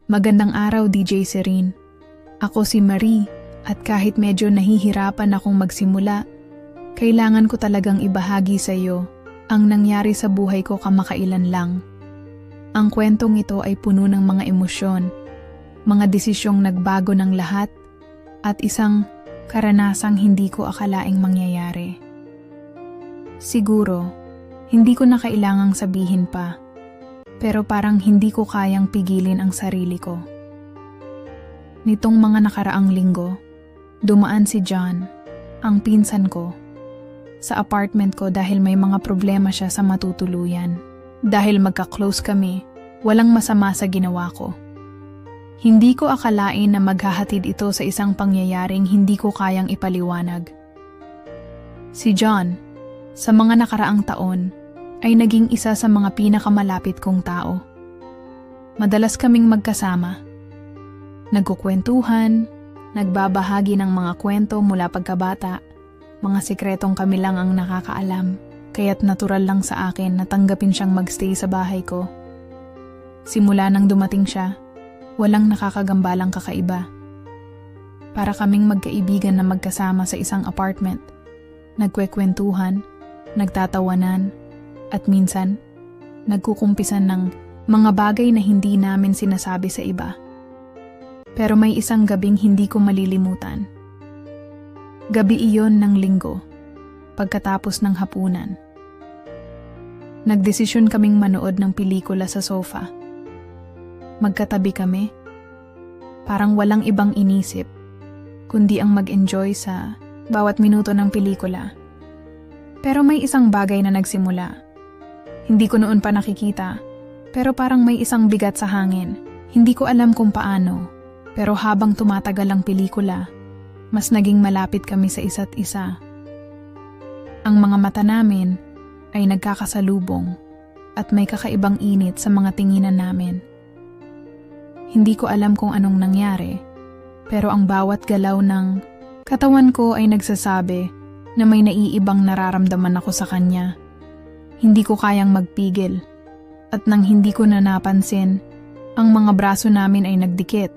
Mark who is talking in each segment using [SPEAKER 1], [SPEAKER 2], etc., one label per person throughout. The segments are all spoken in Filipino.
[SPEAKER 1] Magandang araw, DJ Serene. Ako si Marie at kahit medyo nahihirapan akong magsimula, kailangan ko talagang ibahagi sa iyo ang nangyari sa buhay ko kamakailan lang. Ang kwentong ito ay puno ng mga emosyon, mga desisyong nagbago ng lahat, at isang karanasang hindi ko akalaing mangyayari. Siguro, hindi ko na kailangang sabihin pa, pero parang hindi ko kayang pigilin ang sarili ko. Nitong mga nakaraang linggo, dumaan si John, ang pinsan ko, sa apartment ko dahil may mga problema siya sa matutuluyan. Dahil magka-close kami, walang masama sa ginawa ko. Hindi ko akalain na maghahatid ito sa isang pangyayaring hindi ko kayang ipaliwanag. Si John, sa mga nakaraang taon, ay naging isa sa mga pinakamalapit kong tao. Madalas kaming magkasama. Nagkukwentuhan, nagbabahagi ng mga kwento mula pagkabata, mga sikretong kami lang ang nakakaalam, kaya't natural lang sa akin na tanggapin siyang magstay sa bahay ko. Simula nang dumating siya, walang nakakagambalang kakaiba. Para kaming magkaibigan na magkasama sa isang apartment, nagkwekwentuhan, nagtatawanan, at minsan, nagkukumpisan ng mga bagay na hindi namin sinasabi sa iba. Pero may isang gabing hindi ko malilimutan. Gabi iyon ng linggo, pagkatapos ng hapunan. Nagdesisyon kaming manood ng pelikula sa sofa. Magkatabi kami, parang walang ibang inisip, kundi ang mag-enjoy sa bawat minuto ng pelikula. Pero may isang bagay na nagsimula. Hindi ko noon pa nakikita, pero parang may isang bigat sa hangin. Hindi ko alam kung paano, pero habang tumatagal ang pelikula, mas naging malapit kami sa isa't isa. Ang mga mata namin ay nagkakasalubong at may kakaibang init sa mga tinginan namin. Hindi ko alam kung anong nangyari, pero ang bawat galaw ng katawan ko ay nagsasabi na may naiibang nararamdaman ako sa kanya. Hindi ko kayang magpigil, at nang hindi ko na napansin, ang mga braso namin ay nagdikit.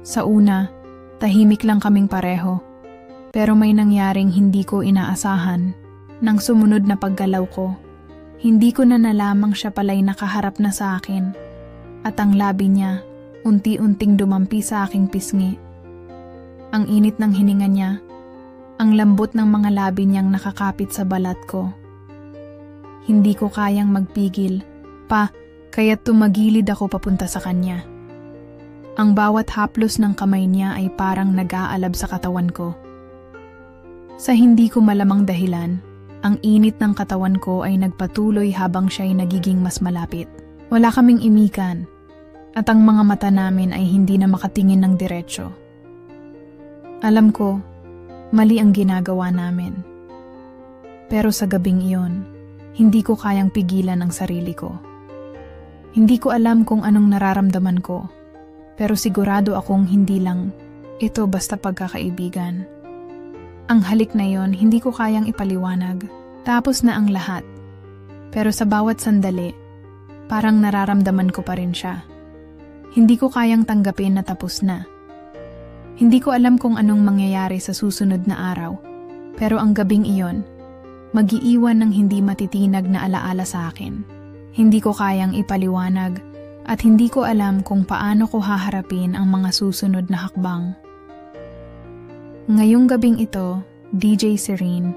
[SPEAKER 1] Sa una, tahimik lang kaming pareho, pero may nangyaring hindi ko inaasahan. Nang sumunod na paggalaw ko, hindi ko na nalamang siya pala'y nakaharap na sa akin, at ang labi niya unti-unting dumampi sa aking pisngi. Ang init ng hininga niya, ang lambot ng mga labi niyang nakakapit sa balat ko. Hindi ko kayang magpigil pa, kaya't tumagilid ako papunta sa kanya. Ang bawat haplos ng kamay niya ay parang nag-aalab sa katawan ko. Sa hindi ko malamang dahilan, ang init ng katawan ko ay nagpatuloy habang siya'y nagiging mas malapit. Wala kaming imikan, at ang mga mata namin ay hindi na makatingin ng diretsyo. Alam ko, mali ang ginagawa namin. Pero sa gabing iyon, hindi ko kayang pigilan ang sarili ko. Hindi ko alam kung anong nararamdaman ko, pero sigurado akong hindi lang ito basta pagkakaibigan. Ang halik na yon hindi ko kayang ipaliwanag. Tapos na ang lahat. Pero sa bawat sandali, parang nararamdaman ko pa rin siya. Hindi ko kayang tanggapin na tapos na. Hindi ko alam kung anong mangyayari sa susunod na araw, pero ang gabing iyon, mag-iiwan ng hindi matitinag na alaala sa akin. Hindi ko kayang ipaliwanag at hindi ko alam kung paano ko haharapin ang mga susunod na hakbang. Ngayong gabing ito, DJ Serene,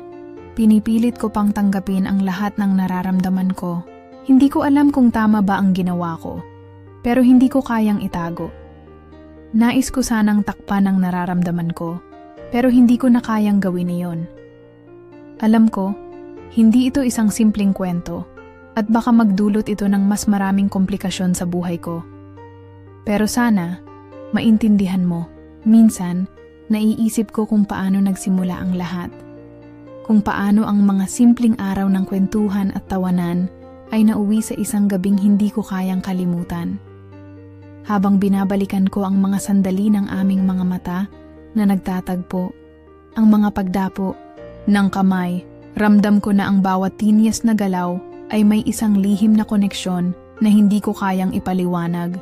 [SPEAKER 1] pinipilit ko pang tanggapin ang lahat ng nararamdaman ko. Hindi ko alam kung tama ba ang ginawa ko, pero hindi ko kayang itago. Nais ko sanang takpan ang nararamdaman ko, pero hindi ko na kayang gawin iyon. Alam ko, hindi ito isang simpleng kwento, at baka magdulot ito ng mas maraming komplikasyon sa buhay ko. Pero sana, maintindihan mo, minsan, naiisip ko kung paano nagsimula ang lahat. Kung paano ang mga simpleng araw ng kwentuhan at tawanan ay nauwi sa isang gabing hindi ko kayang kalimutan. Habang binabalikan ko ang mga sandali ng aming mga mata na nagtatagpo, ang mga pagdapo ng kamay, ramdam ko na ang bawat tinyas na galaw ay may isang lihim na koneksyon na hindi ko kayang ipaliwanag.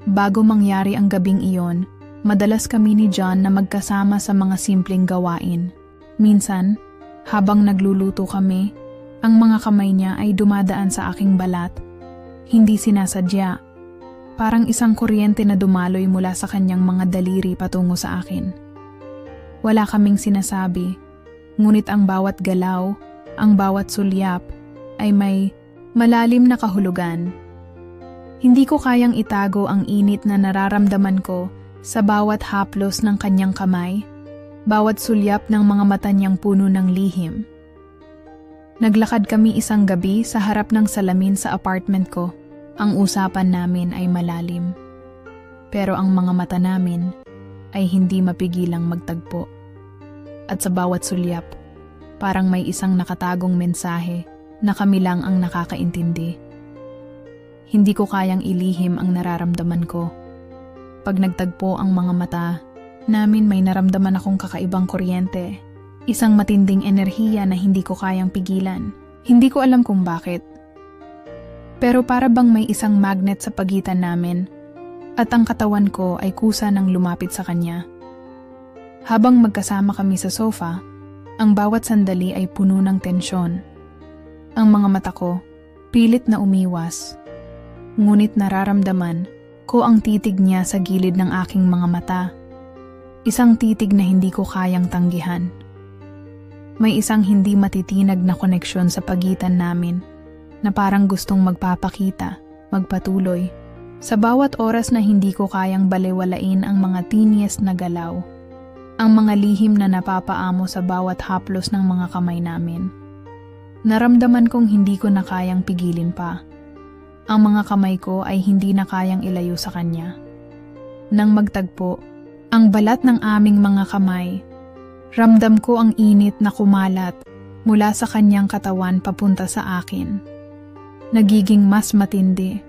[SPEAKER 1] Bago mangyari ang gabing iyon, madalas kami ni John na magkasama sa mga simpleng gawain. Minsan, habang nagluluto kami, ang mga kamay niya ay dumadaan sa aking balat. Hindi sinasadya. Parang isang kuryente na dumaloy mula sa kanyang mga daliri patungo sa akin. Wala kaming sinasabi, ngunit ang bawat galaw, ang bawat sulyap, ay may malalim na kahulugan. Hindi ko kayang itago ang init na nararamdaman ko sa bawat haplos ng kanyang kamay, bawat sulyap ng mga mata niyang puno ng lihim. Naglakad kami isang gabi sa harap ng salamin sa apartment ko. Ang usapan namin ay malalim. Pero ang mga mata namin ay hindi mapigilang magtagpo. At sa bawat sulyap, parang may isang nakatagong mensahe na kami lang ang nakakaintindi. Hindi ko kayang ilihim ang nararamdaman ko. Pag nagtagpo ang mga mata namin, may naramdaman akong kakaibang kuryente. Isang matinding enerhiya na hindi ko kayang pigilan. Hindi ko alam kung bakit. Pero para bang may isang magnet sa pagitan namin at ang katawan ko ay kusa ng lumapit sa kanya. Habang magkasama kami sa sofa, ang bawat sandali ay puno ng tensyon. Ang mga mata ko, pilit na umiwas. Ngunit nararamdaman ko ang titig niya sa gilid ng aking mga mata. Isang titig na hindi ko kayang tanggihan. May isang hindi matitinag na koneksyon sa pagitan namin na parang gustong magpapakita, magpatuloy. Sa bawat oras na hindi ko kayang balewalain ang mga tinies na galaw, ang mga lihim na napapaamo sa bawat haplos ng mga kamay namin. Naramdaman kong hindi ko na kayang pigilin pa. Ang mga kamay ko ay hindi na kayang ilayo sa kanya. Nang magtagpo, ang balat ng aming mga kamay, ramdam ko ang init na kumalat mula sa kanyang katawan papunta sa akin. Nagiging mas matindi.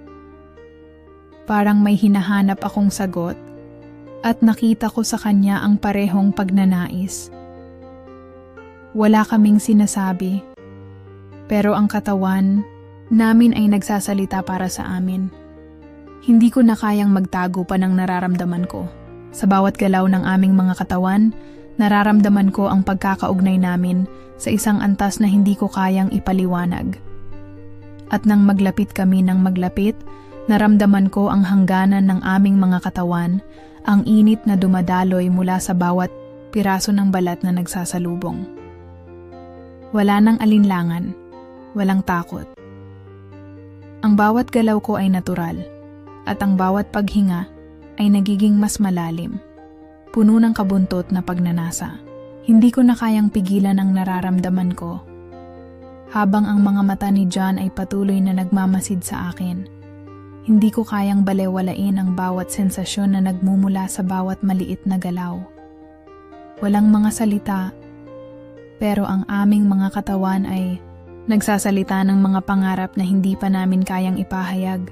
[SPEAKER 1] Parang may hinahanap akong sagot at nakita ko sa kanya ang parehong pagnanais. Wala kaming sinasabi, pero ang katawan namin ay nagsasalita para sa amin. Hindi ko na kayang magtago pa ng nararamdaman ko. Sa bawat galaw ng aming mga katawan, nararamdaman ko ang pagkakaugnay namin sa isang antas na hindi ko kayang ipaliwanag. At nang maglapit kami ng maglapit, naramdaman ko ang hangganan ng aming mga katawan, ang init na dumadaloy mula sa bawat piraso ng balat na nagsasalubong. Wala nang alinlangan, walang takot. Ang bawat galaw ko ay natural, at ang bawat paghinga ay nagiging mas malalim. Puno ng kabuntot na pagnanasa. Hindi ko na kayang pigilan ang nararamdaman ko. Habang ang mga mata ni John ay patuloy na nagmamasid sa akin, hindi ko kayang balewalain ang bawat sensasyon na nagmumula sa bawat maliit na galaw. Walang mga salita, pero ang aming mga katawan ay nagsasalita ng mga pangarap na hindi pa namin kayang ipahayag.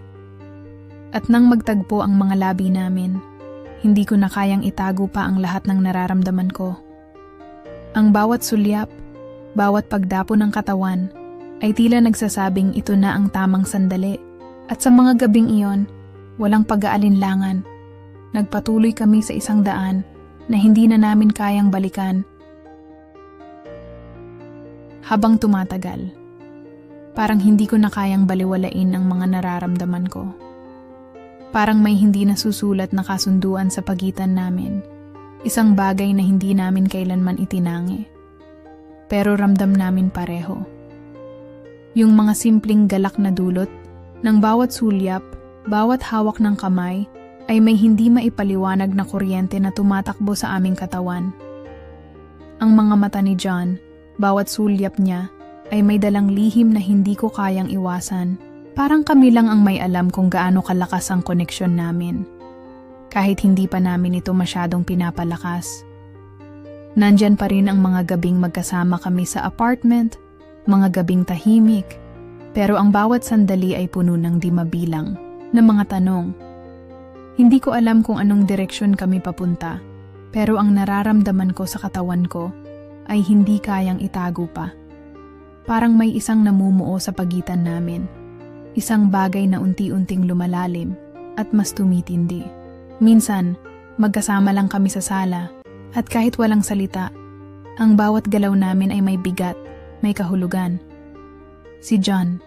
[SPEAKER 1] At nang magtagpo ang mga labi namin, hindi ko na kayang itago pa ang lahat ng nararamdaman ko. Ang bawat sulyap, bawat pagdapo ng katawan, ay tila nagsasabing ito na ang tamang sandali. At sa mga gabing iyon, walang pag-aalinlangan. Nagpatuloy kami sa isang daan na hindi na namin kayang balikan. Habang tumatagal, parang hindi ko na kayang baliwalain ang mga nararamdaman ko. Parang may hindi nasusulat na kasunduan sa pagitan namin. Isang bagay na hindi namin kailanman itinangi. Pero ramdam namin pareho. Yung mga simpleng galak na dulot ng bawat sulyap, bawat hawak ng kamay, ay may hindi maipaliwanag na kuryente na tumatakbo sa aming katawan. Ang mga mata ni John, bawat sulyap niya, ay may dalang lihim na hindi ko kayang iwasan. Parang kami lang ang may alam kung gaano kalakas ang koneksyon namin. Kahit hindi pa namin ito masyadong pinapalakas. Nandyan pa rin ang mga gabing magkasama kami sa apartment, mga gabing tahimik, pero ang bawat sandali ay puno ng di mabilang na mga tanong. Hindi ko alam kung anong direksyon kami papunta, pero ang nararamdaman ko sa katawan ko ay hindi kayang itago pa. Parang may isang namumuo sa pagitan namin. Isang bagay na unti-unting lumalalim, at mas tumitindi. Minsan, magkasama lang kami sa sala at kahit walang salita, ang bawat galaw namin ay may bigat, may kahulugan. Si John,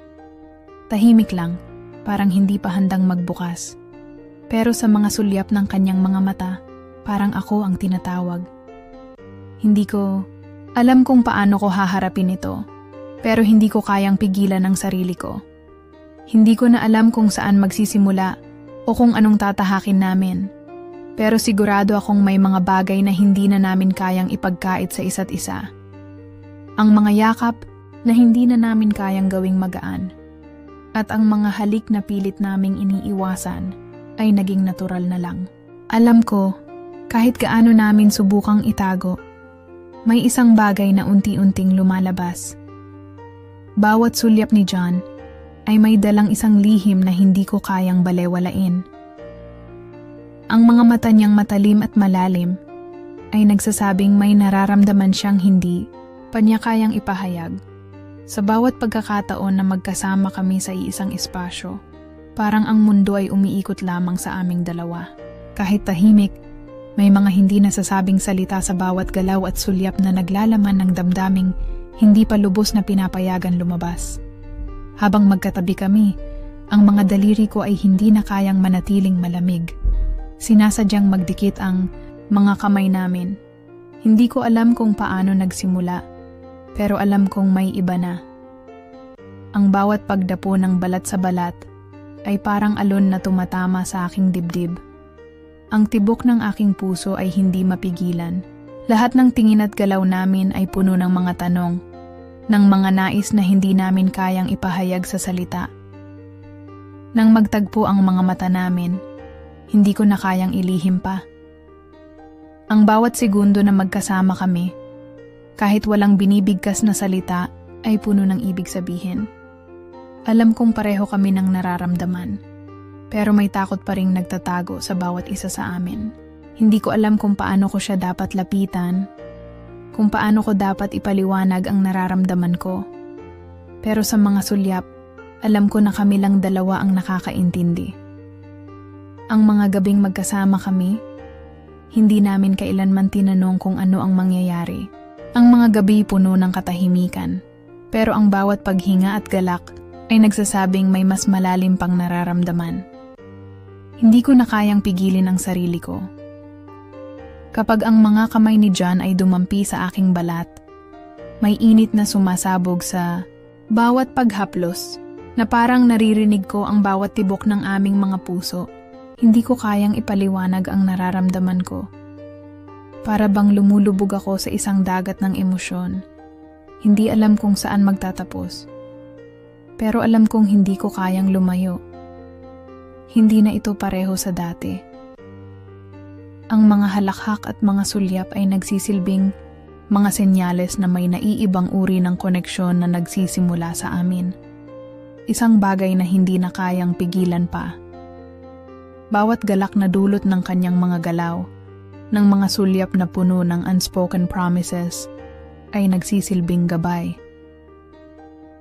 [SPEAKER 1] tahimik lang, parang hindi pa handang magbukas. Pero sa mga sulyap ng kanyang mga mata, parang ako ang tinatawag. Hindi ko alam kung paano ko haharapin ito, pero hindi ko kayang pigilan ang sarili ko. Hindi ko na alam kung saan magsisimula o kung anong tatahakin namin. Pero sigurado akong may mga bagay na hindi na namin kayang ipagkait sa isa't isa. Ang mga yakap na hindi na namin kayang gawing magaan. At ang mga halik na pilit naming iniiwasan ay naging natural na lang. Alam ko, kahit gaano namin subukang itago, may isang bagay na unti-unting lumalabas. Bawat sulyap ni John ay may dalang isang lihim na hindi ko kayang balewalain. Ang mga mata niyang matalim at malalim ay nagsasabing may nararamdaman siyang hindi pa niya kayang ipahayag. Sa bawat pagkakataon na magkasama kami sa iisang espasyo, parang ang mundo ay umiikot lamang sa aming dalawa. Kahit tahimik, may mga hindi nasasabing salita sa bawat galaw at sulyap na naglalaman ng damdaming hindi pa lubos na pinapayagan lumabas. Habang magkatabi kami, ang mga daliri ko ay hindi na kayang manatiling malamig. Sinasadyang magdikit ang mga kamay namin. Hindi ko alam kung paano nagsimula, pero alam kong may iba na. Ang bawat pagdapo ng balat sa balat ay parang alon na tumatama sa aking dibdib. Ang tibok ng aking puso ay hindi mapigilan. Lahat ng tingin at galaw namin ay puno ng mga tanong, ng mga nais na hindi namin kayang ipahayag sa salita. Nang magtagpo ang mga mata namin, hindi ko na kayang ilihim pa. Ang bawat segundo na magkasama kami, kahit walang binibigkas na salita, ay puno ng ibig sabihin. Alam kong pareho kami ng nararamdaman, pero may takot pa ring nagtatago sa bawat isa sa amin. Hindi ko alam kung paano ko siya dapat lapitan, kung paano ko dapat ipaliwanag ang nararamdaman ko. Pero sa mga sulyap, alam ko na kami lang dalawa ang nakakaintindi. Ang mga gabing magkasama kami, hindi namin kailanman tinanong kung ano ang mangyayari. Ang mga gabi puno ng katahimikan, pero ang bawat paghinga at galak ay nagsasabing may mas malalim pang nararamdaman. Hindi ko na kayang pigilin ang sarili ko. Kapag ang mga kamay ni John ay dumampi sa aking balat, may init na sumasabog sa bawat paghaplos na parang naririnig ko ang bawat tibok ng aming mga puso. Hindi ko kayang ipaliwanag ang nararamdaman ko. Para bang lumulubog ako sa isang dagat ng emosyon. Hindi alam kung saan magtatapos. Pero alam kong hindi ko kayang lumayo. Hindi na ito pareho sa dati. Ang mga halakhak at mga sulyap ay nagsisilbing mga senyales na may naiibang uri ng koneksyon na nagsisimula sa amin. Isang bagay na hindi na kayang pigilan pa. Bawat galak na dulot ng kanyang mga galaw, ng mga sulyap na puno ng unspoken promises, ay nagsisilbing gabay.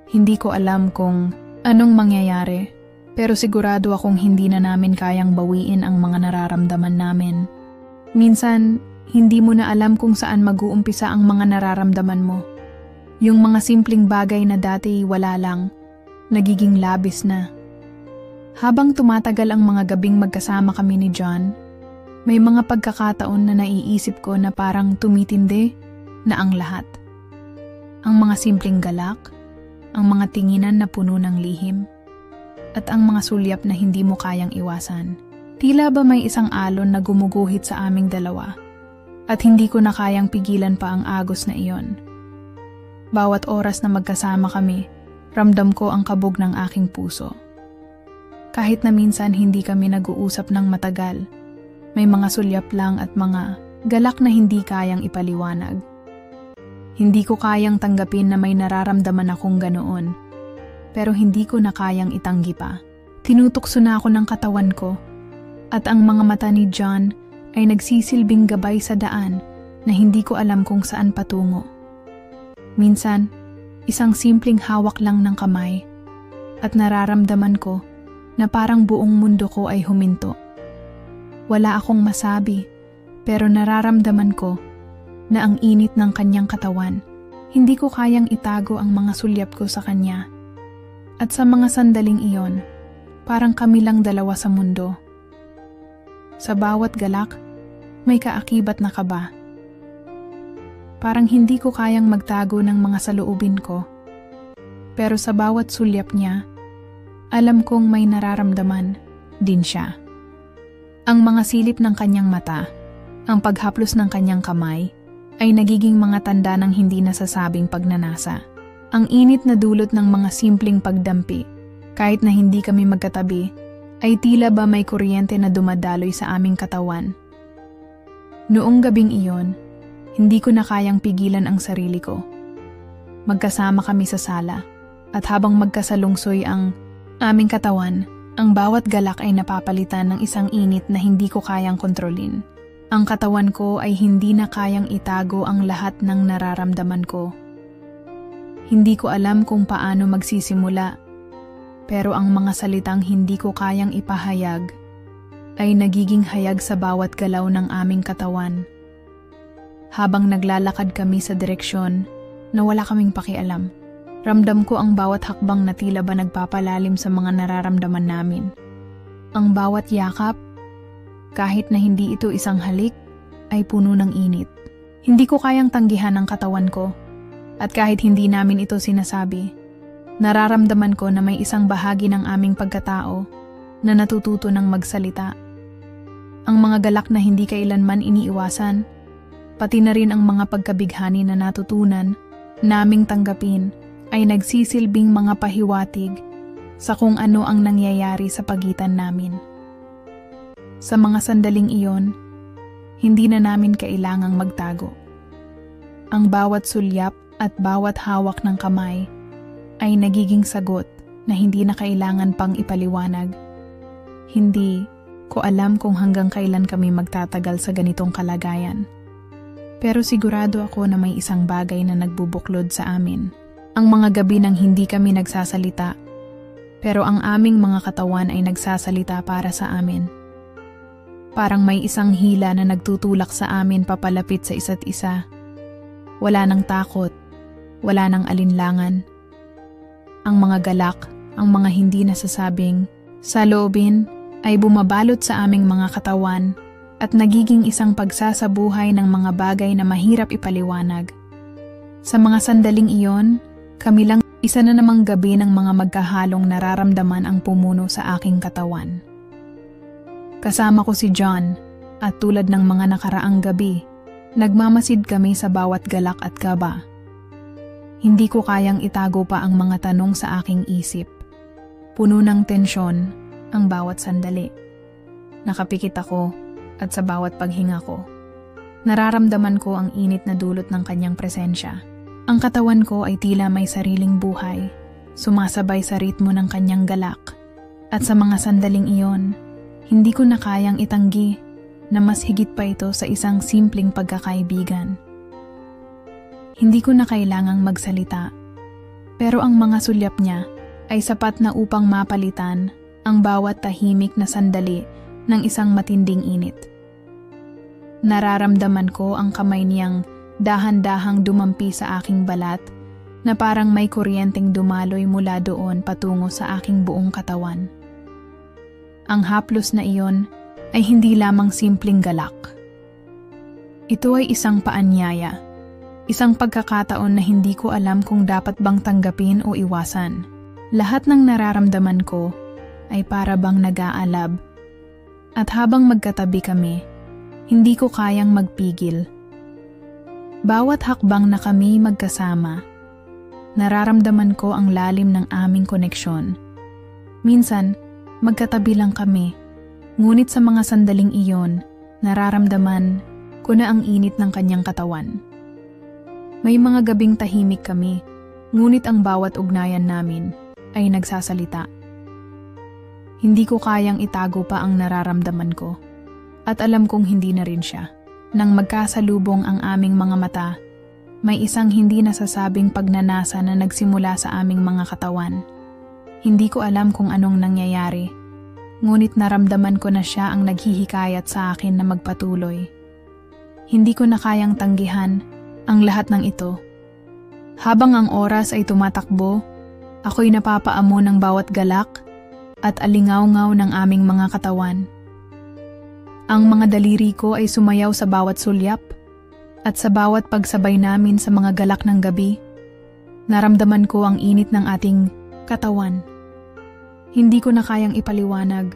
[SPEAKER 1] Hindi ko alam kung anong mangyayari, pero sigurado akong hindi na namin kayang bawiin ang mga nararamdaman namin. Minsan, hindi mo na alam kung saan mag-uumpisa ang mga nararamdaman mo. Yung mga simpleng bagay na dati wala lang, nagiging labis na. Habang tumatagal ang mga gabing magkasama kami ni John, may mga pagkakataon na naiisip ko na parang tumitindi na ang lahat. Ang mga simpleng galak, ang mga tinginan na puno ng lihim, at ang mga sulyap na hindi mo kayang iwasan. Tila ba may isang alon na gumuguhit sa aming dalawa, at hindi ko na kayang pigilan pa ang agos na iyon. Bawat oras na magkasama kami, ramdam ko ang kabog ng aking puso. Kahit na minsan hindi kami nag-uusap ng matagal, may mga sulyap lang at mga galak na hindi kayang ipaliwanag. Hindi ko kayang tanggapin na may nararamdaman akong ganoon, pero hindi ko na kayang itanggi pa. Tinutukso na ako ng katawan ko, at ang mga mata ni John ay nagsisilbing gabay sa daan na hindi ko alam kung saan patungo. Minsan, isang simpleng hawak lang ng kamay, at nararamdaman ko na parang buong mundo ko ay huminto. Wala akong masabi, pero nararamdaman ko na ang init ng kanyang katawan. Hindi ko kayang itago ang mga sulyap ko sa kanya. At sa mga sandaling iyon, parang kami lang dalawa sa mundo. Sa bawat galak, may kaakibat na kaba. Parang hindi ko kayang magtago ng mga saloobin ko. Pero sa bawat sulyap niya, alam kong may nararamdaman din siya. Ang mga silip ng kanyang mata, ang paghaplos ng kanyang kamay, ay nagiging mga tanda ng hindi nasasabing pagnanasa. Ang init na dulot ng mga simpleng pagdampi, kahit na hindi kami magkatabi, ay tila ba may kuryente na dumadaloy sa aming katawan. Noong gabing iyon, hindi ko na kayang pigilan ang sarili ko. Magkasama kami sa sala, at habang magkasalungsoy ang aming katawan, ang bawat galak ay napapalitan ng isang init na hindi ko kayang kontrolin. Ang katawan ko ay hindi na kayang itago ang lahat ng nararamdaman ko. Hindi ko alam kung paano magsisimula, pero ang mga salitang hindi ko kayang ipahayag ay nagiging hayag sa bawat galaw ng aming katawan. Habang naglalakad kami sa direksyon na wala kaming pakialam, ramdam ko ang bawat hakbang na tila ba nagpapalalim sa mga nararamdaman namin. Ang bawat yakap, kahit na hindi ito isang halik, ay puno ng init. Hindi ko kayang tanggihan ang katawan ko. At kahit hindi namin ito sinasabi, nararamdaman ko na may isang bahagi ng aming pagkatao na natututo ng magsalita. Ang mga galak na hindi kailanman iniiwasan, pati na rin ang mga pagkabighani na natutunan naming tanggapin ay nagsisilbing mga pahiwatig sa kung ano ang nangyayari sa pagitan namin. Sa mga sandaling iyon, hindi na namin kailangang magtago. Ang bawat sulyap at bawat hawak ng kamay ay nagiging sagot na hindi na kailangan pang ipaliwanag. Hindi ko alam kung hanggang kailan kami magtatagal sa ganitong kalagayan. Pero sigurado ako na may isang bagay na nagbubuklod sa amin. Ang mga gabi nang hindi kami nagsasalita, pero ang aming mga katawan ay nagsasalita para sa amin. Parang may isang hila na nagtutulak sa amin papalapit sa isa't isa. Wala nang takot, wala nang alinlangan. Ang mga galak, ang mga hindi nasasabing saloobin ay bumabalot sa aming mga katawan at nagiging isang pagsasabuhay ng mga bagay na mahirap ipaliwanag. Sa mga sandaling iyon, kami lang isa na namang gabi ng mga magkahalong nararamdaman ang pumuno sa aking katawan. Kasama ko si John at tulad ng mga nakaraang gabi, nagmamasid kami sa bawat galak at kaba. Hindi ko kayang itago pa ang mga tanong sa aking isip. Puno ng tensyon ang bawat sandali. Nakapikit ako at sa bawat paghinga ko, nararamdaman ko ang init na dulot ng kanyang presensya. Ang katawan ko ay tila may sariling buhay, sumasabay sa ritmo ng kanyang galak. At sa mga sandaling iyon, hindi ko na kayang itanggi na mas higit pa ito sa isang simpleng pagkakaibigan. Hindi ko na kailangang magsalita, pero ang mga sulyap niya ay sapat na upang mapalitan ang bawat tahimik na sandali ng isang matinding init. Nararamdaman ko ang kamay niyang dahan-dahang dumampi sa aking balat na parang may kuryenteng dumaloy mula doon patungo sa aking buong katawan. Ang haplos na iyon ay hindi lamang simpleng galak. Ito ay isang paanyaya, isang pagkakataon na hindi ko alam kung dapat bang tanggapin o iwasan. Lahat ng nararamdaman ko ay para bang nag-aalab. At habang magkatabi kami, hindi ko kayang magpigil. Bawat hakbang na kami magkasama, nararamdaman ko ang lalim ng aming koneksyon. Minsan, magkatabi lang kami, ngunit sa mga sandaling iyon, nararamdaman ko na ang init ng kanyang katawan. May mga gabing tahimik kami, ngunit ang bawat ugnayan namin ay nagsasalita. Hindi ko kayang itago pa ang nararamdaman ko, at alam kong hindi na rin siya. Nang magkasalubong ang aming mga mata, may isang hindi nasasabing pagnanasa na nagsimula sa aming mga katawan. Hindi ko alam kung anong nangyayari, ngunit naramdaman ko na siya ang naghihikayat sa akin na magpatuloy. Hindi ko na kayang tanggihan ang lahat ng ito. Habang ang oras ay tumatakbo, ako'y napapaamo ng bawat galak at alingaw-ngaw ng aming mga katawan. Ang mga daliri ko ay sumayaw sa bawat sulyap at sa bawat pagsabay namin sa mga galak ng gabi. Naramdaman ko ang init ng ating katawan. Hindi ko na kayang ipaliwanag,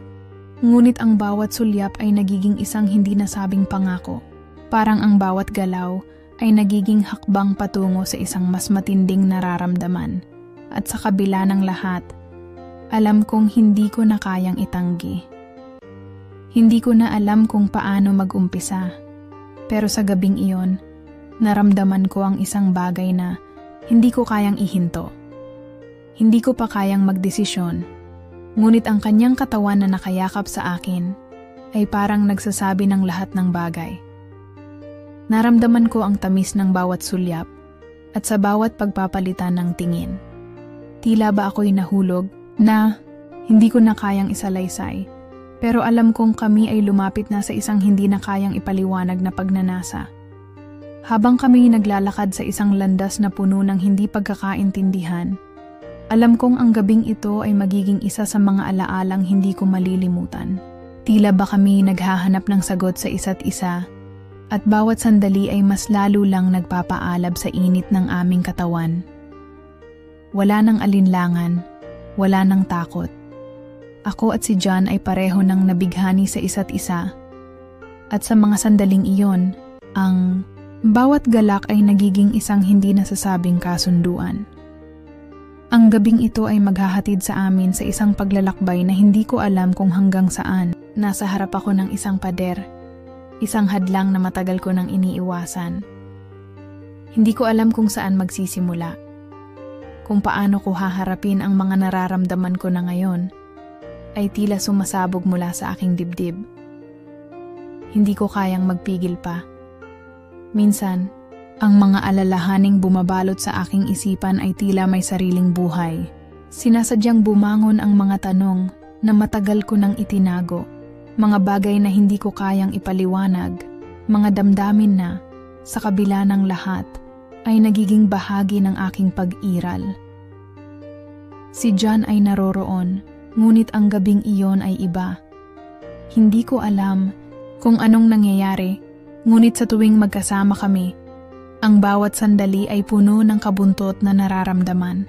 [SPEAKER 1] ngunit ang bawat sulyap ay nagiging isang hindi nasabing pangako. Parang ang bawat galaw ay nagiging hakbang patungo sa isang mas matinding nararamdaman. At sa kabila ng lahat, alam kong hindi ko na kayang itanggi. Hindi ko na alam kung paano mag-umpisa. Pero sa gabing iyon, naramdaman ko ang isang bagay na hindi ko kayang ihinto. Hindi ko pa kayang magdesisyon, ngunit ang kanyang katawan na nakayakap sa akin ay parang nagsasabi ng lahat ng bagay. Naramdaman ko ang tamis ng bawat sulyap at sa bawat pagpapalitan ng tingin. Tila ba ako'y nahulog na hindi ko na kayang isalaysay, pero alam kong kami ay lumapit na sa isang hindi na kayang ipaliwanag na pagnanasa. Habang kami naglalakad sa isang landas na puno ng hindi pagkakaintindihan, alam kong ang gabing ito ay magiging isa sa mga alaalang hindi ko malilimutan. Tila ba kami naghahanap ng sagot sa isa't isa, at bawat sandali ay mas lalo lang nagpapaalab sa init ng aming katawan. Wala nang alinlangan, wala nang takot. Ako at si John ay pareho nang nabighani sa isa't isa. At sa mga sandaling iyon, ang bawat galak ay nagiging isang hindi nasasabing kasunduan. Ang gabing ito ay maghahatid sa amin sa isang paglalakbay na hindi ko alam kung hanggang saan. Nasa harap ako ng isang pader, isang hadlang na matagal ko nang iniiwasan. Hindi ko alam kung saan magsisimula, kung paano ko haharapin ang mga nararamdaman ko na ngayon, ay tila sumasabog mula sa aking dibdib. Hindi ko kayang magpigil pa. Minsan, ang mga alalahaning bumabalot sa aking isipan ay tila may sariling buhay. Sinasadyang bumangon ang mga tanong na matagal ko nang itinago, mga bagay na hindi ko kayang ipaliwanag, mga damdamin na, sa kabila ng lahat, ay nagiging bahagi ng aking pag-iral. Si John ay naroroon, ngunit ang gabing iyon ay iba. Hindi ko alam kung anong nangyayari, ngunit sa tuwing magkasama kami, ang bawat sandali ay puno ng kabuntot na nararamdaman.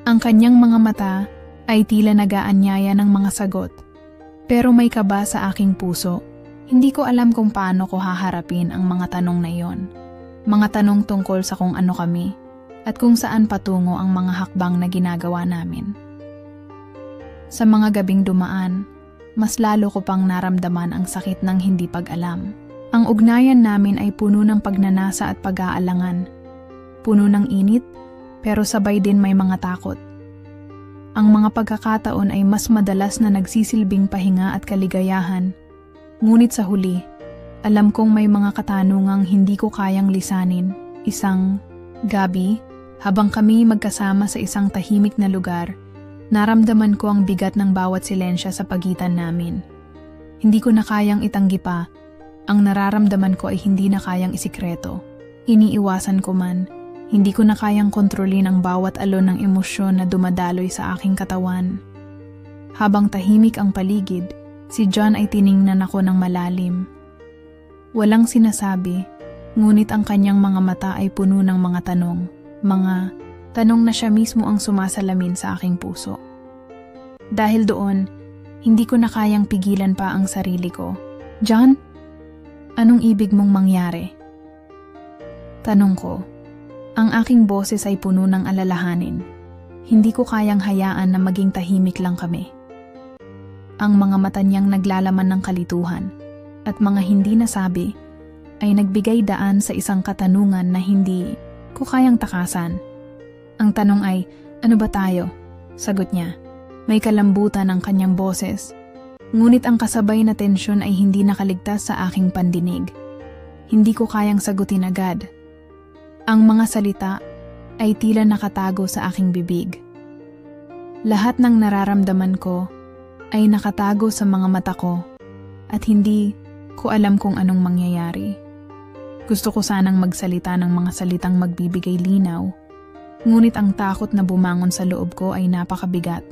[SPEAKER 1] Ang kanyang mga mata ay tila nag-aanyaya ng mga sagot, pero may kaba sa aking puso. Hindi ko alam kung paano ko haharapin ang mga tanong na iyon. Mga tanong tungkol sa kung ano kami at kung saan patungo ang mga hakbang na ginagawa namin. Sa mga gabing dumaan, mas lalo ko pang naramdaman ang sakit ng hindi pag-alam. Ang ugnayan namin ay puno ng pagnanasa at pag-aalangan. Puno ng init, pero sabay din may mga takot. Ang mga pagkakataon ay mas madalas na nagsisilbing pahinga at kaligayahan. Ngunit sa huli, alam kong may mga katanungang hindi ko kayang lisanin. Isang gabi, habang kami magkasama sa isang tahimik na lugar, naramdaman ko ang bigat ng bawat silensya sa pagitan namin. Hindi ko na kayang itanggi pa. Ang nararamdaman ko ay hindi na kayang isikreto. Iniiwasan ko man, hindi ko na kayang kontrolin ang bawat alon ng emosyon na dumadaloy sa aking katawan. Habang tahimik ang paligid, si John ay tiningnan ako ng malalim. Walang sinasabi, ngunit ang kanyang mga mata ay puno ng mga tanong. Mga tanong na siya mismo ang sumasalamin sa aking puso. Dahil doon, hindi ko na kayang pigilan pa ang sarili ko. John? Anong ibig mong mangyari? Tanong ko. Ang aking boses ay puno ng alalahanin. Hindi ko kayang hayaan na maging tahimik lang kami. Ang mga mata niyang naglalaman ng kalituhan at mga hindi nasabi ay nagbigay daan sa isang katanungan na hindi ko kayang takasan. Ang tanong ay, ano ba tayo? Sagot niya. May kalambutan ang kanyang boses. Ngunit ang kasabay na tensyon ay hindi nakaligtas sa aking pandinig. Hindi ko kayang sagutin agad. Ang mga salita ay tila nakatago sa aking bibig. Lahat ng nararamdaman ko ay nakatago sa mga mata ko at hindi ko alam kung anong mangyayari. Gusto ko sanang magsalita ng mga salitang magbibigay linaw, ngunit ang takot na bumangon sa loob ko ay napakabigat.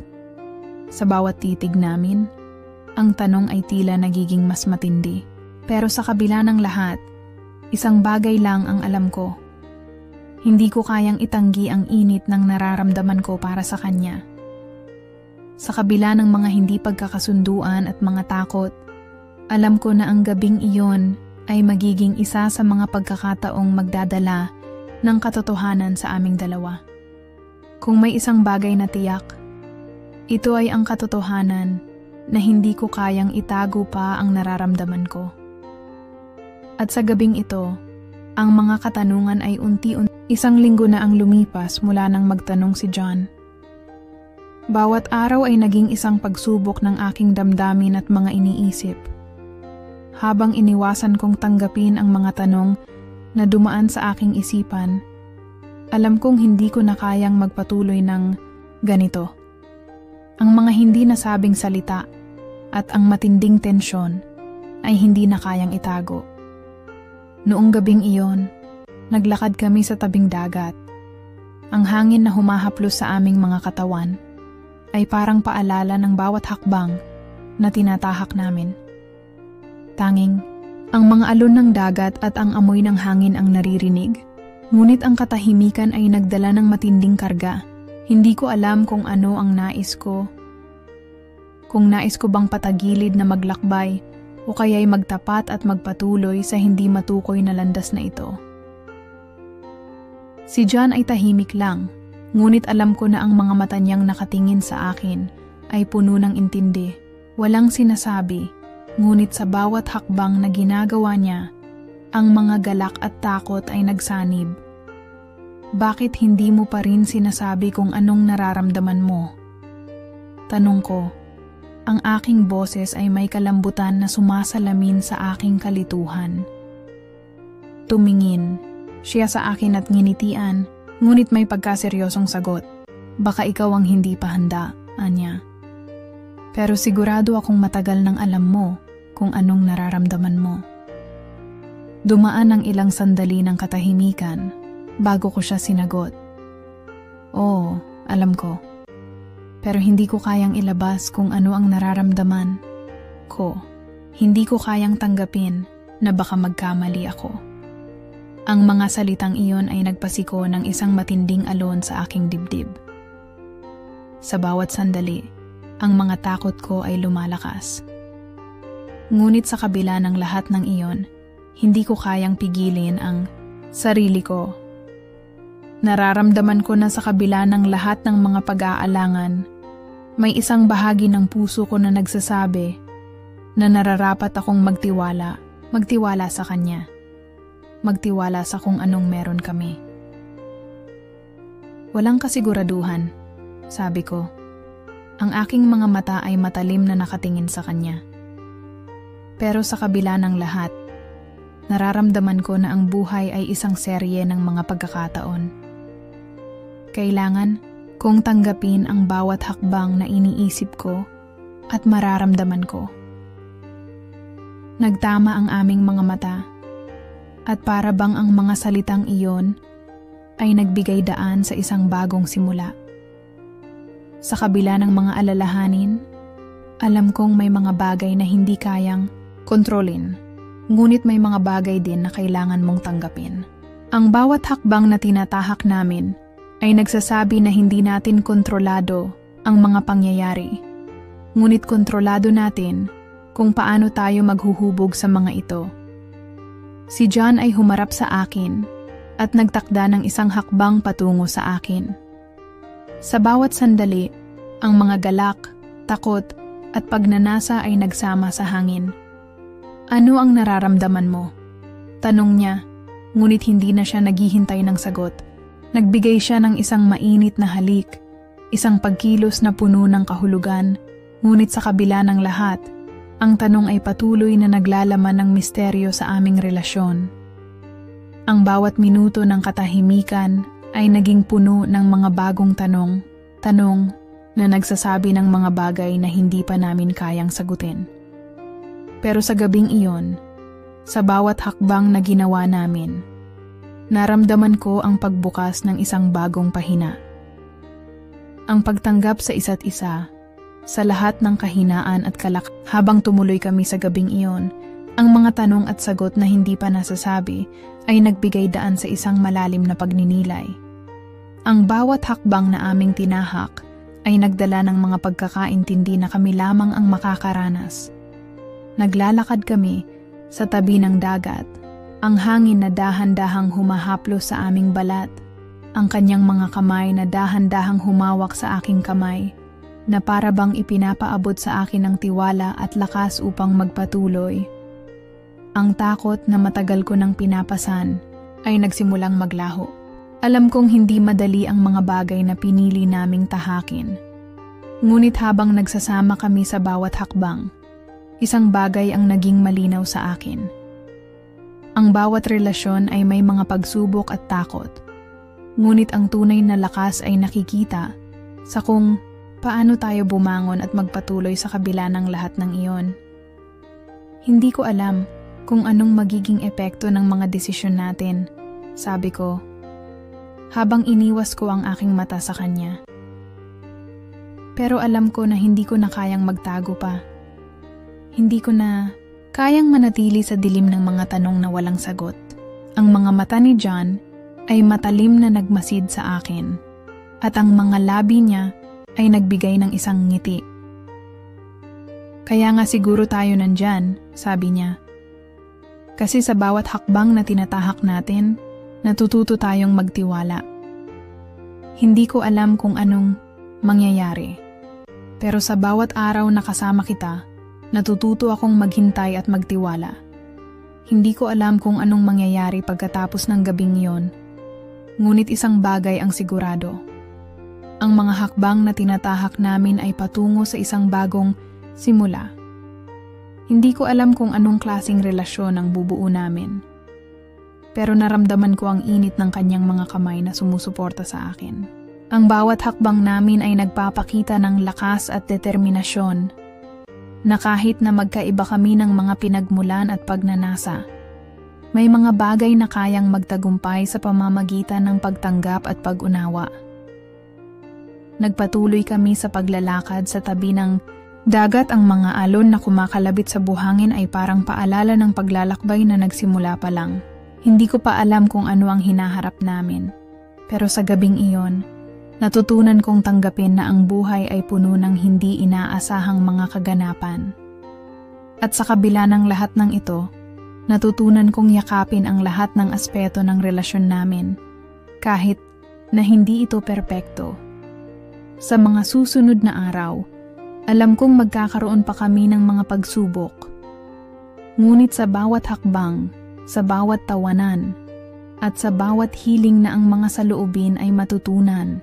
[SPEAKER 1] Sa bawat titig namin, ang tanong ay tila nagiging mas matindi. Pero sa kabila ng lahat, isang bagay lang ang alam ko. Hindi ko kayang itanggi ang init ng nararamdaman ko para sa kanya. Sa kabila ng mga hindi pagkakasunduan at mga takot, alam ko na ang gabing iyon ay magiging isa sa mga pagkakataong magdadala ng katotohanan sa aming dalawa. Kung may isang bagay na tiyak, ito ay ang katotohanan na hindi ko kayang itago pa ang nararamdaman ko. At sa gabing ito, ang mga katanungan ay unti-unti. Isang linggo na ang lumipas mula nang magtanong si John. Bawat araw ay naging isang pagsubok ng aking damdamin at mga iniisip. Habang iniwasan kong tanggapin ang mga tanong na dumaan sa aking isipan, alam kong hindi ko na kayang magpatuloy ng ganito. Ang mga hindi nasabing salita at ang matinding tensyon ay hindi na kayang itago. Noong gabing iyon, naglakad kami sa tabing dagat. Ang hangin na humahaplos sa aming mga katawan ay parang paalala ng bawat hakbang na tinatahak namin. Tanging, ang mga alon ng dagat at ang amoy ng hangin ang naririnig, ngunit ang katahimikan ay nagdala ng matinding karga. Hindi ko alam kung ano ang nais ko. Kung nais ko bang patagilid na maglakbay o kaya'y magtapat at magpatuloy sa hindi matukoy na landas na ito. Si John ay tahimik lang, ngunit alam ko na ang mga mata niyang nakatingin sa akin ay puno ng intindi. Walang sinasabi, ngunit sa bawat hakbang na ginagawa niya, ang mga galak at takot ay nagsanib. Bakit hindi mo pa rin sinasabi kung anong nararamdaman mo? Tanong ko. Ang aking boses ay may kalambutan na sumasalamin sa aking kalituhan. Tumingin siya sa akin at nginitian, ngunit may pagkaseryosong sagot. Baka ikaw ang hindi pa handa, anya. Pero sigurado akong matagal nang alam mo kung anong nararamdaman mo. Dumaan ang ilang sandali ng katahimikan bago ko siya sinagot. Oo, alam ko. Pero hindi ko kayang ilabas kung ano ang nararamdaman ko. Hindi ko kayang tanggapin na baka magkamali ako. Ang mga salitang iyon ay nagpasiko ng isang matinding alon sa aking dibdib. Sa bawat sandali, ang mga takot ko ay lumalakas. Ngunit sa kabila ng lahat ng iyon, hindi ko kayang pigilin ang sarili ko. Nararamdaman ko na sa kabila ng lahat ng mga pag-aalangan, may isang bahagi ng puso ko na nagsasabi na nararapat akong magtiwala sa kanya. Magtiwala sa kung anong meron kami. Walang kasiguraduhan, sabi ko. Ang aking mga mata ay matalim na nakatingin sa kanya. Pero sa kabila ng lahat, nararamdaman ko na ang buhay ay isang serye ng mga pagkakataon. Kailangan kong tanggapin ang bawat hakbang na iniisip ko at mararamdaman ko. Nagtama ang aming mga mata. At para bang ang mga salitang iyon ay nagbigay daan sa isang bagong simula. Sa kabila ng mga alalahanin, alam kong may mga bagay na hindi kayang kontrolin, ngunit may mga bagay din na kailangan mong tanggapin. Ang bawat hakbang na tinatahak namin ay nagsasabi na hindi natin kontrolado ang mga pangyayari, ngunit kontrolado natin kung paano tayo maghuhubog sa mga ito. Si John ay humarap sa akin at nagtakda ng isang hakbang patungo sa akin. Sa bawat sandali, ang mga galak, takot at pagnanasa ay nagsama sa hangin. Ano ang nararamdaman mo? Tanong niya, ngunit hindi na siya naghihintay ng sagot. Nagbigay siya ng isang mainit na halik, isang pagkilos na puno ng kahulugan, ngunit sa kabila ng lahat, ang tanong ay patuloy na naglalaman ng misteryo sa aming relasyon. Ang bawat minuto ng katahimikan ay naging puno ng mga bagong tanong na nagsasabi ng mga bagay na hindi pa namin kayang sagutin. Pero sa gabing iyon, sa bawat hakbang na ginawa namin, naramdaman ko ang pagbukas ng isang bagong pahina. Ang pagtanggap sa isa't isa, sa lahat ng kahinaan at habang tumuloy kami sa gabing iyon, ang mga tanong at sagot na hindi pa nasasabi ay nagbigay daan sa isang malalim na pagninilay. Ang bawat hakbang na aming tinahak ay nagdala ng mga pagkakaintindi na kami lamang ang makakaranas. Naglalakad kami sa tabi ng dagat, ang hangin na dahan-dahang humahaplos sa aming balat, ang kanyang mga kamay na dahan-dahang humawak sa aking kamay, na para bang ipinapaabot sa akin ng tiwala at lakas upang magpatuloy. Ang takot na matagal ko nang pinapasan ay nagsimulang maglaho. Alam kong hindi madali ang mga bagay na pinili naming tahakin. Ngunit habang nagsasama kami sa bawat hakbang, isang bagay ang naging malinaw sa akin. Ang bawat relasyon ay may mga pagsubok at takot. Ngunit ang tunay na lakas ay nakikita sa kung paano tayo bumangon at magpatuloy sa kabila ng lahat ng iyon. Hindi ko alam kung anong magiging epekto ng mga desisyon natin, sabi ko, habang iniwas ko ang aking mata sa kanya. Pero alam ko na hindi ko na kayang magtago pa. Hindi ko na kayang manatili sa dilim ng mga tanong na walang sagot. Ang mga mata ni John ay matalim na nagmasid sa akin, at ang mga labi niya ay nagbigay ng isang ngiti. Kaya nga siguro tayo nandyan, sabi niya. Kasi sa bawat hakbang na tinatahak natin, natututo tayong magtiwala. Hindi ko alam kung anong mangyayari, pero sa bawat araw na kasama kita, natututo akong maghintay at magtiwala. Hindi ko alam kung anong mangyayari pagkatapos ng gabing iyon, ngunit isang bagay ang sigurado. Ang mga hakbang na tinatahak namin ay patungo sa isang bagong simula. Hindi ko alam kung anong klaseng relasyon ang bubuo namin, pero naramdaman ko ang init ng kanyang mga kamay na sumusuporta sa akin. Ang bawat hakbang namin ay nagpapakita ng lakas at determinasyon, na kahit na magkaiba kami ng mga pinagmulan at pagnanasa, may mga bagay na kayang magtagumpay sa pamamagitan ng pagtanggap at pag-unawa. Nagpatuloy kami sa paglalakad sa tabi ng dagat. Ang mga alon na kumakalabit sa buhangin ay parang paalala ng paglalakbay na nagsimula pa lang. Hindi ko pa alam kung ano ang hinaharap namin, pero sa gabing iyon, natutunan kong tanggapin na ang buhay ay puno ng hindi inaasahang mga kaganapan. At sa kabila ng lahat ng ito, natutunan kong yakapin ang lahat ng aspeto ng relasyon namin, kahit na hindi ito perpekto. Sa mga susunod na araw, alam kong magkakaroon pa kami ng mga pagsubok. Ngunit sa bawat hakbang, sa bawat tawanan, at sa bawat hiling na ang mga saloobin ay matutunan,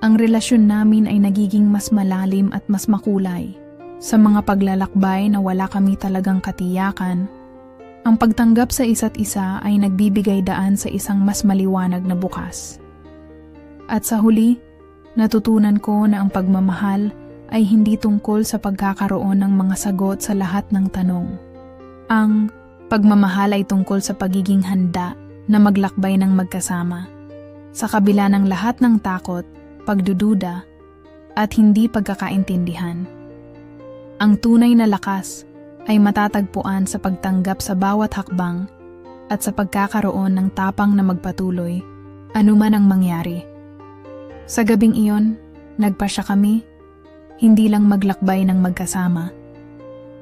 [SPEAKER 1] ang relasyon namin ay nagiging mas malalim at mas makulay. Sa mga paglalakbay na wala kami talagang katiyakan, ang pagtanggap sa isa't isa ay nagbibigay daan sa isang mas maliwanag na bukas. At sa huli, natutunan ko na ang pagmamahal ay hindi tungkol sa pagkakaroon ng mga sagot sa lahat ng tanong. Ang pagmamahal ay tungkol sa pagiging handa na maglakbay ng magkasama, sa kabila ng lahat ng takot, pagdududa, at hindi pagkakaintindihan. Ang tunay na lakas ay matatagpuan sa pagtanggap sa bawat hakbang at sa pagkakaroon ng tapang na magpatuloy, anuman ang mangyari. Sa gabing iyon, nagpasya kami, hindi lang maglakbay ng magkasama,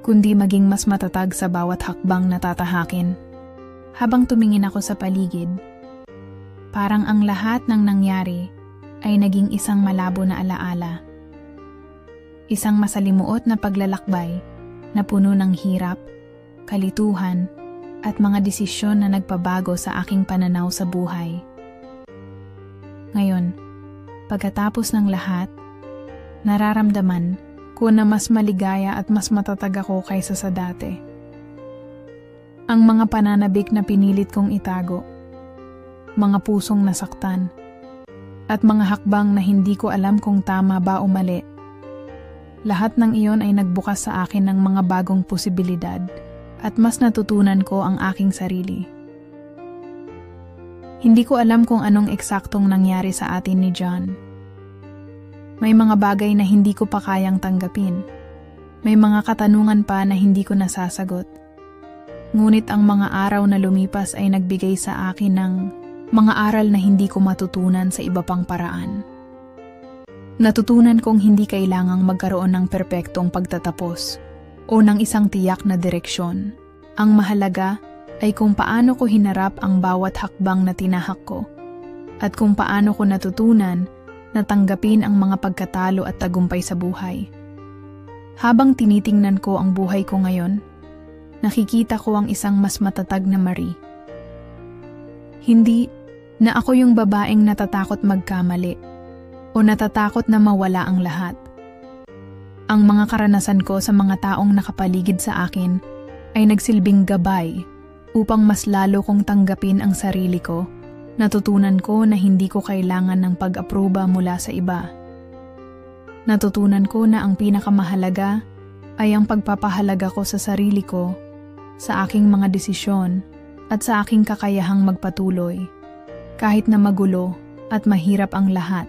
[SPEAKER 1] kundi maging mas matatag sa bawat hakbang na tatahakin. Habang tumingin ako sa paligid, parang ang lahat ng nangyari ay naging isang malabo na alaala. Isang masalimuot na paglalakbay na puno ng hirap, kalituhan, at mga desisyon na nagpabago sa aking pananaw sa buhay. Ngayon, pagkatapos ng lahat, nararamdaman ko na mas maligaya at mas matatag ako kaysa sa dati. Ang mga pananabik na pinilit kong itago, mga pusong nasaktan, at mga hakbang na hindi ko alam kung tama ba o mali. Lahat ng iyon ay nagbukas sa akin ng mga bagong posibilidad at mas natutunan ko ang aking sarili. Hindi ko alam kung anong eksaktong nangyari sa atin ni John. May mga bagay na hindi ko pa kayang tanggapin. May mga katanungan pa na hindi ko nasasagot. Ngunit ang mga araw na lumipas ay nagbigay sa akin ng mga aral na hindi ko matutunan sa iba pang paraan. Natutunan kong hindi kailangang magkaroon ng perpektong pagtatapos o ng isang tiyak na direksyon. Ang mahalaga ay kung paano ko hinarap ang bawat hakbang na tinahak ko at kung paano ko natutunan na tanggapin ang mga pagkatalo at tagumpay sa buhay. Habang tinitingnan ko ang buhay ko ngayon, nakikita ko ang isang mas matatag na Marie. Hindi na ako yung babaeng natatakot magkamali o natatakot na mawala ang lahat. Ang mga karanasan ko sa mga taong nakapaligid sa akin ay nagsilbing gabay upang mas lalo kong tanggapin ang sarili ko. Natutunan ko na hindi ko kailangan ng pag-aproba mula sa iba. Natutunan ko na ang pinakamahalaga ay ang pagpapahalaga ko sa sarili ko, sa aking mga desisyon, at sa aking kakayahang magpatuloy, kahit na magulo at mahirap ang lahat.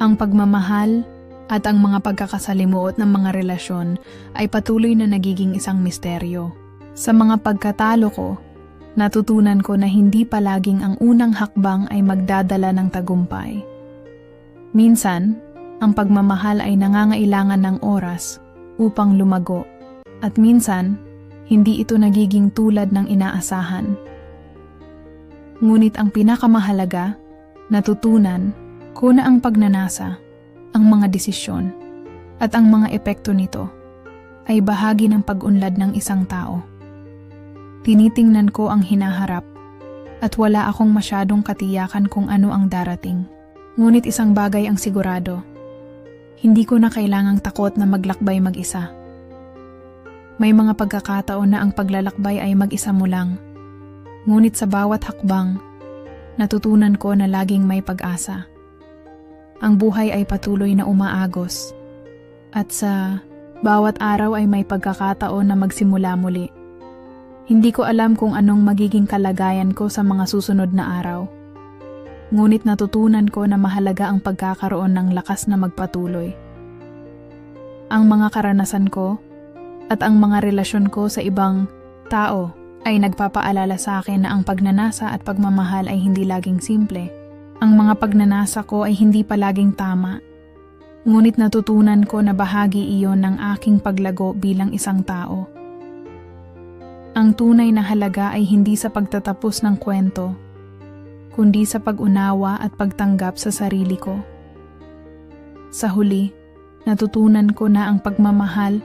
[SPEAKER 1] Ang pagmamahal at ang mga pagkakasalimuot ng mga relasyon ay patuloy na nagiging isang misteryo. Sa mga pagkatalo ko, natutunan ko na hindi palaging ang unang hakbang ay magdadala ng tagumpay. Minsan, ang pagmamahal ay nangangailangan ng oras upang lumago, at minsan, hindi ito nagiging tulad ng inaasahan. Ngunit ang pinakamahalaga, natutunan ko na ang pagnanasa, ang mga desisyon, at ang mga epekto nito ay bahagi ng pag-unlad ng isang tao. Tinitingnan ko ang hinaharap at wala akong masyadong katiyakan kung ano ang darating. Ngunit isang bagay ang sigurado, hindi ko na kailangang takot na maglakbay mag-isa. May mga pagkakataon na ang paglalakbay ay mag-isa mo lang. Ngunit sa bawat hakbang, natutunan ko na laging may pag-asa. Ang buhay ay patuloy na umaagos. At sa bawat araw ay may pagkakataon na magsimula muli. Hindi ko alam kung anong magiging kalagayan ko sa mga susunod na araw. Ngunit natutunan ko na mahalaga ang pagkakaroon ng lakas na magpatuloy. Ang mga karanasan ko at ang mga relasyon ko sa ibang tao ay nagpapaalala sa akin na ang pagnanasa at pagmamahal ay hindi laging simple. Ang mga pagnanasa ko ay hindi palaging tama. Ngunit natutunan ko na bahagi iyon ng aking paglago bilang isang tao. Ang tunay na halaga ay hindi sa pagtatapos ng kwento, kundi sa pag-unawa at pagtanggap sa sarili ko. Sa huli, natutunan ko na ang pagmamahal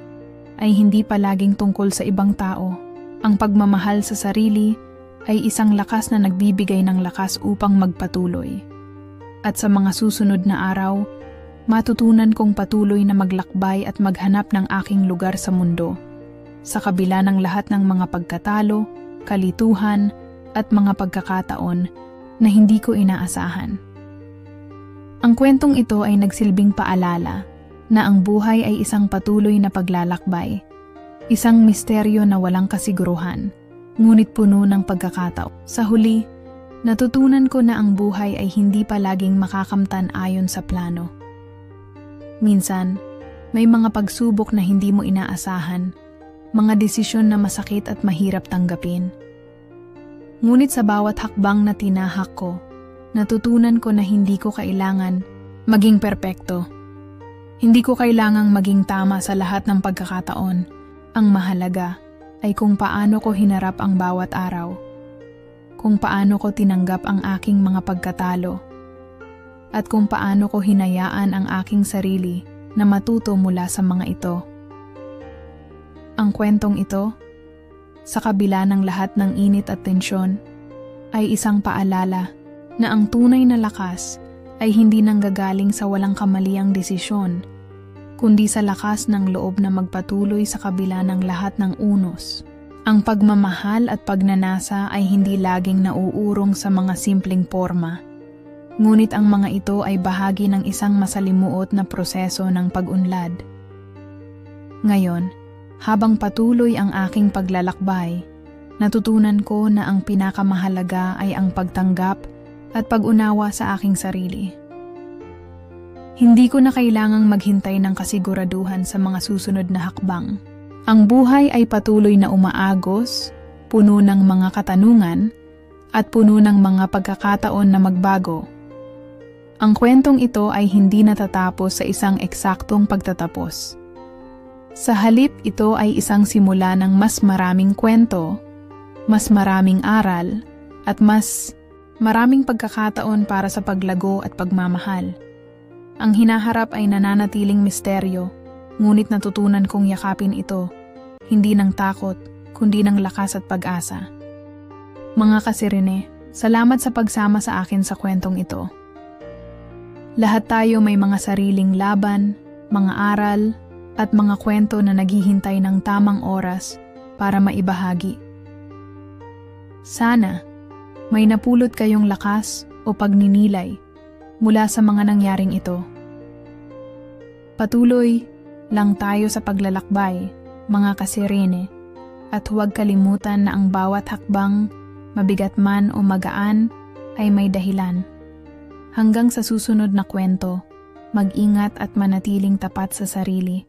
[SPEAKER 1] ay hindi palaging tungkol sa ibang tao. Ang pagmamahal sa sarili ay isang lakas na nagbibigay ng lakas upang magpatuloy. At sa mga susunod na araw, matutunan kong patuloy na maglakbay at maghanap ng aking lugar sa mundo. Sa kabila ng lahat ng mga pagkatalo, kalituhan, at mga pagkakataon na hindi ko inaasahan. Ang kwentong ito ay nagsilbing paalala na ang buhay ay isang patuloy na paglalakbay, isang misteryo na walang kasiguruhan, ngunit puno ng pagkakataon. Sa huli, natutunan ko na ang buhay ay hindi palaging makakamtan ayon sa plano. Minsan, may mga pagsubok na hindi mo inaasahan, mga desisyon na masakit at mahirap tanggapin. Ngunit sa bawat hakbang na tinahak ko, natutunan ko na hindi ko kailangan maging perpekto. Hindi ko kailangang maging tama sa lahat ng pagkakataon. Ang mahalaga ay kung paano ko hinarap ang bawat araw, kung paano ko tinanggap ang aking mga pagkatalo, at kung paano ko hinayaan ang aking sarili na matuto mula sa mga ito. Ang kwentong ito, sa kabila ng lahat ng init at tensyon, ay isang paalala na ang tunay na lakas ay hindi nanggagaling sa walang kamaliang desisyon, kundi sa lakas ng loob na magpatuloy sa kabila ng lahat ng unos. Ang pagmamahal at pagnanasa ay hindi laging nauurong sa mga simpleng forma, Ngunit ang mga ito ay bahagi ng isang masalimuot na proseso ng pag-unlad. Ngayon, habang patuloy ang aking paglalakbay, natutunan ko na ang pinakamahalaga ay ang pagtanggap at pag-unawa sa aking sarili. Hindi ko na kailangang maghintay ng kasiguraduhan sa mga susunod na hakbang. Ang buhay ay patuloy na umaagos, puno ng mga katanungan, at puno ng mga pagkakataon na magbago. Ang kwentong ito ay hindi natatapos sa isang eksaktong pagtatapos. Sa halip, ito ay isang simula ng mas maraming kwento, mas maraming aral, at mas maraming pagkakataon para sa paglago at pagmamahal. Ang hinaharap ay nananatiling misteryo, ngunit natutunan kong yakapin ito, hindi ng takot, kundi ng lakas at pag-asa. Mga kasirine, salamat sa pagsama sa akin sa kwentong ito. Lahat tayo may mga sariling laban, mga aral, at mga kwento na naghihintay ng tamang oras para maibahagi. Sana, may napulot kayong lakas o pagninilay mula sa mga nangyaring ito. Patuloy lang tayo sa paglalakbay, mga kasirene, at huwag kalimutan na ang bawat hakbang, mabigat man o magaan, ay may dahilan. Hanggang sa susunod na kwento, mag-ingat at manatiling tapat sa sarili.